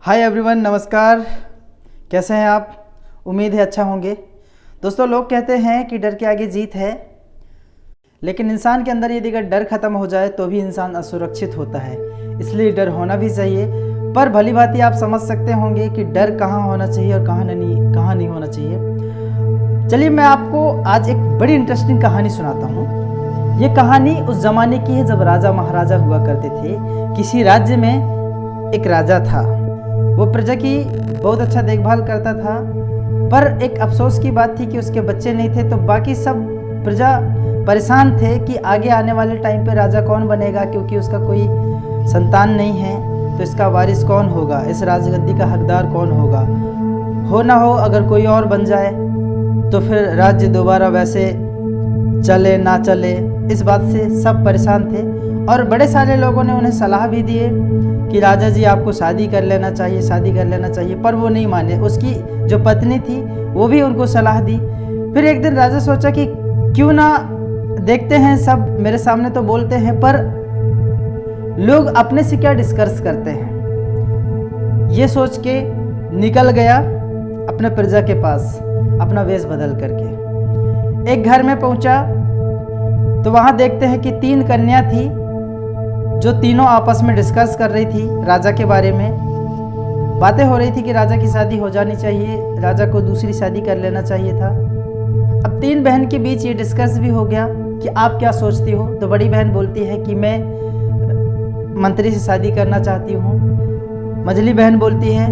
Hi everyone, नमस्कार। कैसे हैं आप? उम्मीद है अच्छा होंगे। दोस्तों, लोग कहते हैं कि डर के आगे जीत है, लेकिन इंसान के अंदर यदि अगर डर खत्म हो जाए तो भी इंसान असुरक्षित होता है। इसलिए डर होना भी चाहिए, पर भली भांति आप समझ सकते होंगे कि डर कहाँ होना चाहिए और कहाँ नहीं होना चाहिए। चलिए मैं आपको आज एक बड़ी इंटरेस्टिंग कहानी सुनाता हूँ। ये कहानी उस ज़माने की है जब राजा महाराजा हुआ करते थे। किसी राज्य में एक राजा था, वो प्रजा की बहुत अच्छा देखभाल करता था, पर एक अफसोस की बात थी कि उसके बच्चे नहीं थे। तो बाकी सब प्रजा परेशान थे कि आगे आने वाले टाइम पे राजा कौन बनेगा, क्योंकि उसका कोई संतान नहीं है। तो इसका वारिस कौन होगा, इस राजगद्दी का हकदार कौन होगा। हो ना हो अगर कोई और बन जाए तो फिर राज्य दोबारा वैसे चले ना चले, इस बात से सब परेशान थे। और बड़े सारे लोगों ने उन्हें सलाह भी दिए कि राजा जी आपको शादी कर लेना चाहिए, पर वो नहीं माने। उसकी जो पत्नी थी वो भी उनको सलाह दी। फिर एक दिन राजा सोचा कि क्यों ना देखते हैं, सब मेरे सामने तो बोलते हैं पर लोग अपने से क्या डिस्कस करते हैं। ये सोच के निकल गया अपने प्रजा के पास अपना वेश बदल करके। एक घर में पहुंचा तो वहां देखते हैं कि 3 कन्या थी जो तीनों आपस में डिस्कस कर रही थी राजा के बारे में। बातें हो रही थी कि राजा की शादी हो जानी चाहिए, राजा को दूसरी शादी कर लेना चाहिए था। अब 3 बहन के बीच ये डिस्कस भी हो गया कि आप क्या सोचती हो। तो बड़ी बहन बोलती है कि मैं मंत्री से शादी करना चाहती हूँ। मझली बहन बोलती है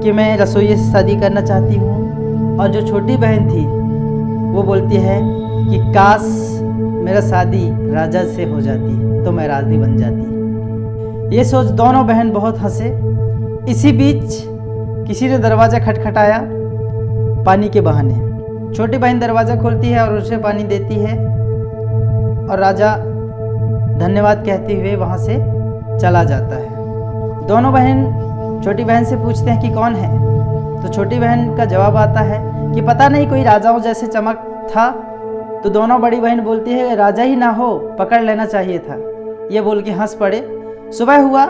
कि मैं रसोइये से शादी करना चाहती हूँ। और जो छोटी बहन थी वो बोलती है कि काश मेरा शादी राजा से हो जाती तो मैं रानी बन जाती। ये सोच दोनों बहन बहुत हंसे। इसी बीच किसी ने दरवाज़ा खटखटाया पानी के बहाने। छोटी बहन दरवाज़ा खोलती है और उसे पानी देती है, और राजा धन्यवाद कहते हुए वहाँ से चला जाता है। दोनों बहन छोटी बहन से पूछते हैं कि कौन है। तो छोटी बहन का जवाब आता है कि पता नहीं, कोई राजाओं जैसे चमक था। तो दोनों बड़ी बहन बोलती है राजा ही ना हो, पकड़ लेना चाहिए था। ये बोल के हंस पड़े। सुबह हुआ।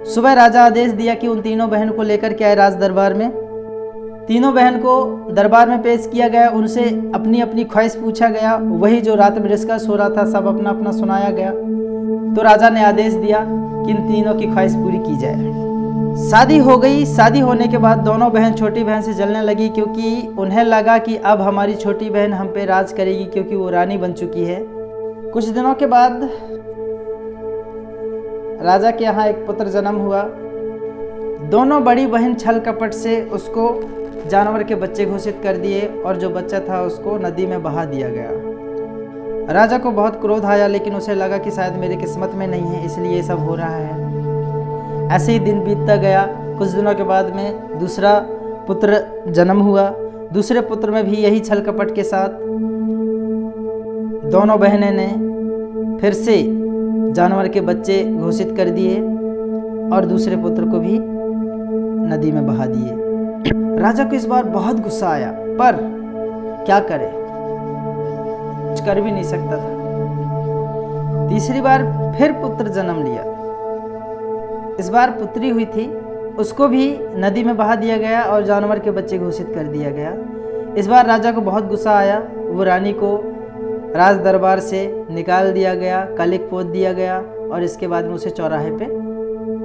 सुबह राजा आदेश दिया कि उन तीनों बहन को लेकर के आए राज दरबार में। तीनों बहन को दरबार में पेश किया गया। उनसे अपनी अपनी ख्वाहिश पूछा गया। वही जो रात में डिस्कस हो रहा था, सब अपना अपना सुनाया गया। तो राजा ने आदेश दिया कि इन तीनों की ख्वाहिश पूरी की जाए। शादी हो गई। शादी होने के बाद दोनों बहन छोटी बहन से जलने लगी, क्योंकि उन्हें लगा कि अब हमारी छोटी बहन हम पे राज करेगी, क्योंकि वो रानी बन चुकी है। कुछ दिनों के बाद राजा के यहाँ एक पुत्र जन्म हुआ। दोनों बड़ी बहन छल कपट से उसको जानवर के बच्चे घोषित कर दिए, और जो बच्चा था उसको नदी में बहा दिया गया। राजा को बहुत क्रोध आया, लेकिन उसे लगा कि शायद मेरी किस्मत में नहीं है, इसलिए ये सब हो रहा है। ऐसे ही दिन बीतता गया। कुछ दिनों के बाद में दूसरा पुत्र जन्म हुआ। दूसरे पुत्र में भी यही छल कपट के साथ दोनों बहनें ने फिर से जानवर के बच्चे घोषित कर दिए, और दूसरे पुत्र को भी नदी में बहा दिए। राजा को इस बार बहुत गुस्सा आया, पर क्या करे, कुछ कर भी नहीं सकता था। तीसरी बार फिर पुत्र जन्म लिया। इस बार पुत्री हुई थी, उसको भी नदी में बहा दिया गया और जानवर के बच्चे घोषित कर दिया गया। इस बार राजा को बहुत गुस्सा आया। वो रानी को राज दरबार से निकाल दिया गया, कलिक पोत दिया गया, और इसके बाद में उसे चौराहे पे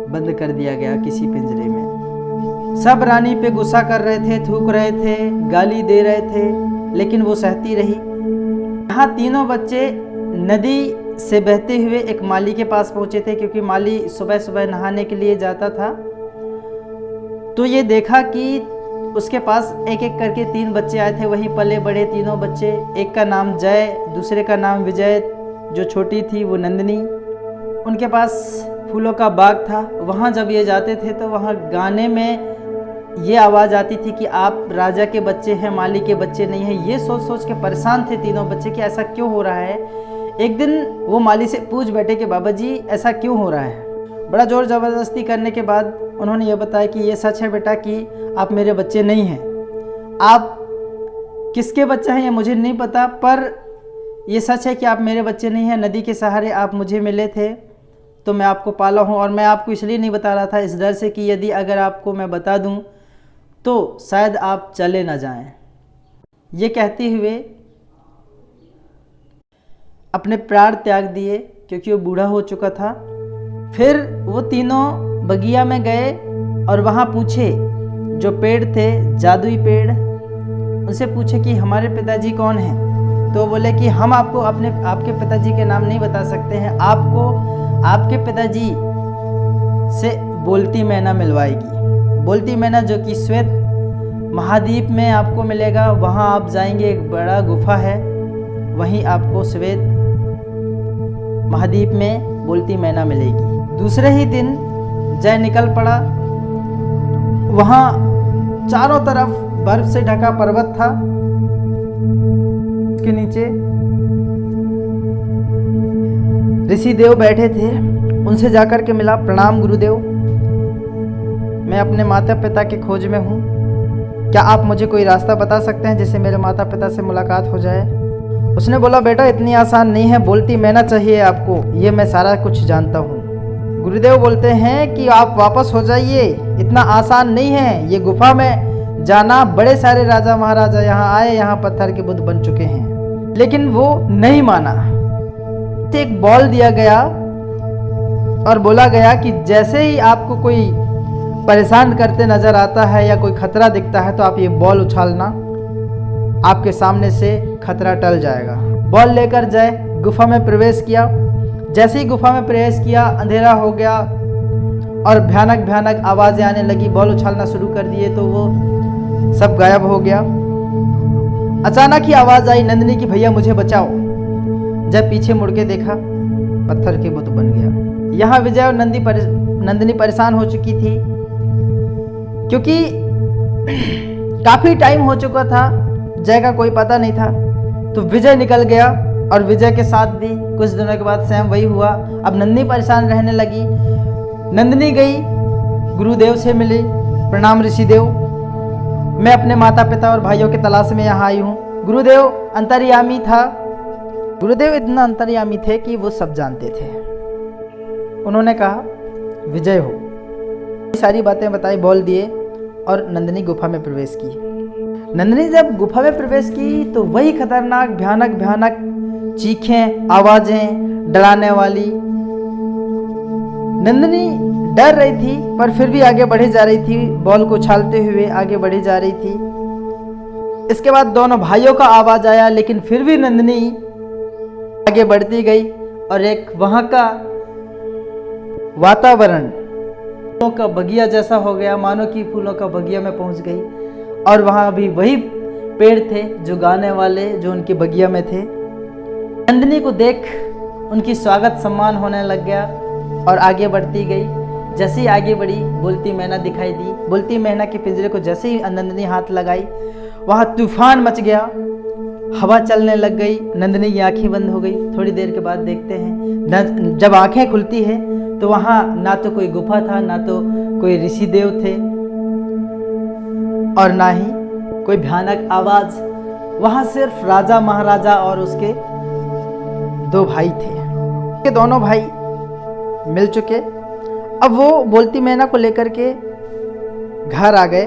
बंद कर दिया गया किसी पिंजरे में। सब रानी पे गुस्सा कर रहे थे, थूक रहे थे, गाली दे रहे थे, लेकिन वो सहती रही। यहाँ तीनों बच्चे नदी से बहते हुए एक माली के पास पहुंचे थे, क्योंकि माली सुबह सुबह नहाने के लिए जाता था। तो ये देखा कि उसके पास एक एक करके 3 बच्चे आए थे, वही पले बड़े तीनों बच्चे। एक का नाम जय, दूसरे का नाम विजय, जो छोटी थी वो नंदिनी। उनके पास फूलों का बाग था। वहाँ जब ये जाते थे तो वहाँ गाने में ये आवाज़ आती थी कि आप राजा के बच्चे हैं, माली के बच्चे नहीं हैं। ये सोच सोच के परेशान थे तीनों बच्चे कि ऐसा क्यों हो रहा है। एक दिन वो माली से पूछ बैठे कि बाबा जी ऐसा क्यों हो रहा है। बड़ा ज़ोर ज़बरदस्ती करने के बाद उन्होंने ये बताया कि ये सच है बेटा कि आप मेरे बच्चे नहीं हैं। आप किसके बच्चे हैं ये मुझे नहीं पता, पर ये सच है कि आप मेरे बच्चे नहीं हैं। नदी के सहारे आप मुझे मिले थे, तो मैं आपको पाला हूँ। और मैं आपको इसलिए नहीं बता रहा था इस डर से कि यदि अगर आपको मैं बता दूँ तो शायद आप चले ना जाएं। ये कहते हुए अपने प्राण त्याग दिए क्योंकि वो बूढ़ा हो चुका था। फिर वो तीनों बगिया में गए और वहाँ पूछे, जो पेड़ थे जादुई पेड़, उनसे पूछे कि हमारे पिताजी कौन हैं। तो बोले कि हम आपको आपके पिताजी के नाम नहीं बता सकते हैं, आपको आपके पिताजी से बोलती मैना मिलवाएगी। बोलती मैना जो कि श्वेत महाद्वीप में आपको मिलेगा। वहाँ आप जाएंगे, एक बड़ा गुफा है, वहीं आपको श्वेत महाद्वीप में बोलती मैना मिलेगी। दूसरे ही दिन जय निकल पड़ा। वहाँ चारों तरफ बर्फ से ढका पर्वत था। उसके नीचे ऋषि देव बैठे थे। उनसे जाकर के मिला, प्रणाम गुरुदेव, मैं अपने माता पिता के खोज में हूँ, क्या आप मुझे कोई रास्ता बता सकते हैं जिससे मेरे माता पिता से मुलाकात हो जाए। उसने बोला, बेटा इतनी आसान नहीं है, बोलती मैना चाहिए आपको, ये मैं सारा कुछ जानता हूँ। गुरुदेव बोलते हैं कि आप वापस हो जाइए, इतना आसान नहीं है ये गुफा में जाना। बड़े सारे राजा महाराजा यहाँ आए, यहाँ पत्थर के बुद्ध बन चुके हैं, लेकिन वो नहीं माना। एक बॉल दिया गया और बोला गया कि जैसे ही आपको कोई परेशान करते नजर आता है या कोई खतरा दिखता है तो आप ये बॉल उछालना, आपके सामने से खतरा टल जाएगा। बॉल लेकर जय गुफा में प्रवेश किया। जैसे ही गुफा में प्रवेश किया, अंधेरा हो गया और भयानक भयानक आवाज़ें आने लगी। बॉल उछालना शुरू कर दिए तो वो सब गायब हो गया। अचानक ही आवाज़ आई नंदिनी की, भैया मुझे बचाओ। जब पीछे मुड़ के देखा, पत्थर के बुत बन गया। यहाँ विजय और नंदिनी परेशान हो चुकी थी क्योंकि काफ़ी टाइम हो चुका था, जय का कोई पता नहीं था। तो विजय निकल गया और विजय के साथ भी कुछ दिनों के बाद सेम वही हुआ। अब नंदिनी परेशान रहने लगी। नंदिनी गई, गुरुदेव से मिली, प्रणाम ऋषि देव, मैं अपने माता पिता और भाइयों के तलाश में यहाँ आई हूँ। गुरुदेव अंतर्यामी था। गुरुदेव इतना अंतर्यामी थे कि वो सब जानते थे। उन्होंने कहा, विजय हो। सारी बातें बताई, बोल दिए और नंदिनी गुफा में प्रवेश की। नंदिनी जब गुफा में प्रवेश की तो वही खतरनाक भयानक भयानक चीखें, आवाजें, डराने वाली। नंदिनी डर रही थी पर फिर भी आगे बढ़ी जा रही थी, बॉल को उछालते हुए आगे बढ़ी जा रही थी। इसके बाद दोनों भाइयों का आवाज आया, लेकिन फिर भी नंदिनी आगे बढ़ती गई और एक वहां का वातावरण फूलों का बगिया जैसा हो गया, मानो कि फूलों का बगिया में पहुंच गई। और वहां भी वही पेड़ थे जो गाने वाले, जो उनके बगिया में थे। नंदिनी को देख उनकी स्वागत सम्मान होने लग गया और आगे बढ़ती गई। जैसे ही आगे बढ़ी, बोलती मैना दिखाई दी। बोलती मैना के पिंजरे को जैसे ही नंदिनी हाथ लगाई, वहाँ तूफान मच गया, हवा चलने लग गई। नंदिनी की आंखें बंद हो गई। थोड़ी देर के बाद देखते हैं जब आंखें खुलती है तो वहाँ ना तो कोई गुफा था, ना तो कोई ऋषि देव थे और ना ही कोई भयानक आवाज। वहाँ सिर्फ राजा महाराजा और उसके दो भाई थे। ये दोनों भाई मिल चुके। अब वो बोलती मैना को लेकर के घर आ गए।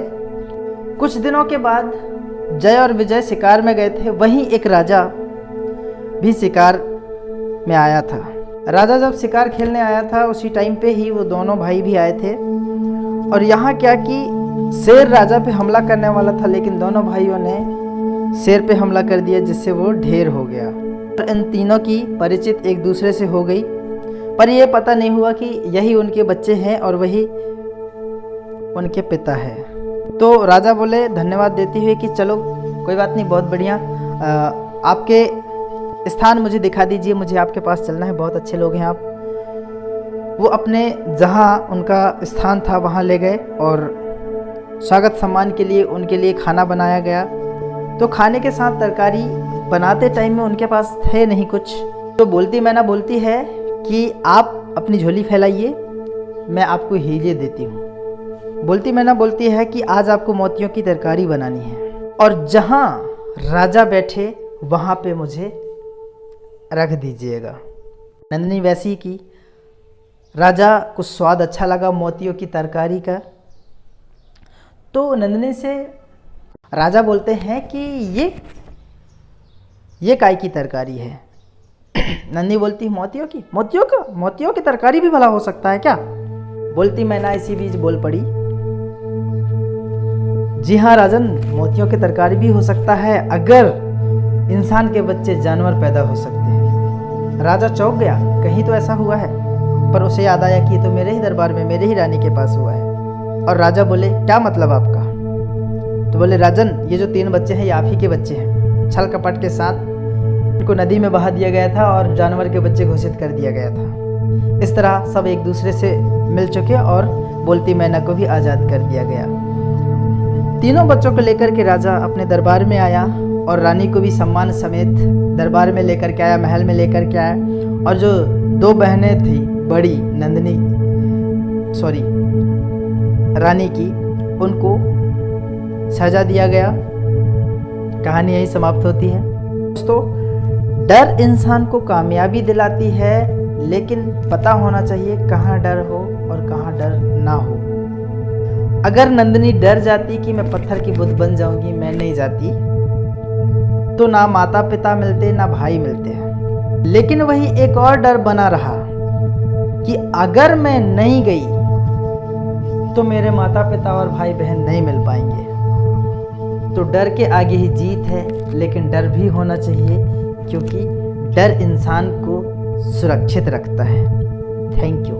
कुछ दिनों के बाद जय और विजय शिकार में गए थे। वहीं एक राजा भी शिकार में आया था। राजा जब शिकार खेलने आया था उसी टाइम पे ही वो दोनों भाई भी आए थे। और यहाँ क्या कि शेर राजा पे हमला करने वाला था, लेकिन दोनों भाइयों ने शेर पे हमला कर दिया, जिससे वो ढेर हो गया। और इन तीनों की परिचित एक दूसरे से हो गई, पर यह पता नहीं हुआ कि यही उनके बच्चे हैं और वही उनके पिता है। तो राजा बोले धन्यवाद देते हुए कि चलो कोई बात नहीं, बहुत बढ़िया, आपके स्थान मुझे दिखा दीजिए, मुझे आपके पास चलना है, बहुत अच्छे लोग हैं आप। वो अपने जहाँ उनका स्थान था वहाँ ले गए और स्वागत सम्मान के लिए उनके लिए खाना बनाया गया। तो खाने के साथ तरकारी बनाते टाइम में उनके पास थे नहीं कुछ। तो बोलती मैना बोलती है कि आप अपनी झोली फैलाइए, मैं आपको हीरे देती हूँ। बोलती मैना बोलती है कि आज आपको मोतियों की तरकारी बनानी है और जहाँ राजा बैठे वहाँ पे मुझे रख दीजिएगा। नंदिनी वैसी की राजा को स्वाद अच्छा लगा मोतियों की तरकारी का, तो नंदिनी से राजा बोलते हैं कि ये काय की तरकारी है। नंदिनी बोलती मोतियों की, मोतियों की तरकारी भी भला हो सकता है क्या? बोलती मैना इसी बीच बोल पड़ी, जी हाँ राजन, मोतियों की तरकारी भी हो सकता है अगर इंसान के बच्चे जानवर पैदा हो सकते हैं। राजा चौंक गया, कहीं तो ऐसा हुआ है, पर उसे याद आया कि तो मेरे ही दरबार में मेरे ही रानी के पास हुआ है। और राजा बोले क्या मतलब आपका? तो बोले राजन, ये जो 3 बच्चे हैं ये आप ही के बच्चे हैं। छल कपट के साथ इनको नदी में बहा दिया गया था और जानवर के बच्चे घोषित कर दिया गया था। इस तरह सब एक दूसरे से मिल चुके और बोलती मैना को भी आज़ाद कर दिया गया। तीनों बच्चों को लेकर के राजा अपने दरबार में आया और रानी को भी सम्मान समेत दरबार में लेकर के आया, महल में लेकर के आया। और जो 2 बहनें थी बड़ी नंदिनी रानी की, उनको सजा दिया गया। कहानी यही समाप्त होती है। दोस्तों, डर इंसान को कामयाबी दिलाती है, लेकिन पता होना चाहिए कहाँ डर हो और कहाँ डर ना हो। अगर नंदिनी डर जाती कि मैं पत्थर की बुत बन जाऊंगी, मैं नहीं जाती, तो ना माता पिता मिलते ना भाई मिलते हैं। लेकिन वही एक और डर बना रहा कि अगर मैं नहीं गई तो मेरे माता पिता और भाई बहन नहीं मिल पाएंगे। तो डर के आगे ही जीत है, लेकिन डर भी होना चाहिए, क्योंकि डर इंसान को सुरक्षित रखता है। Thank you.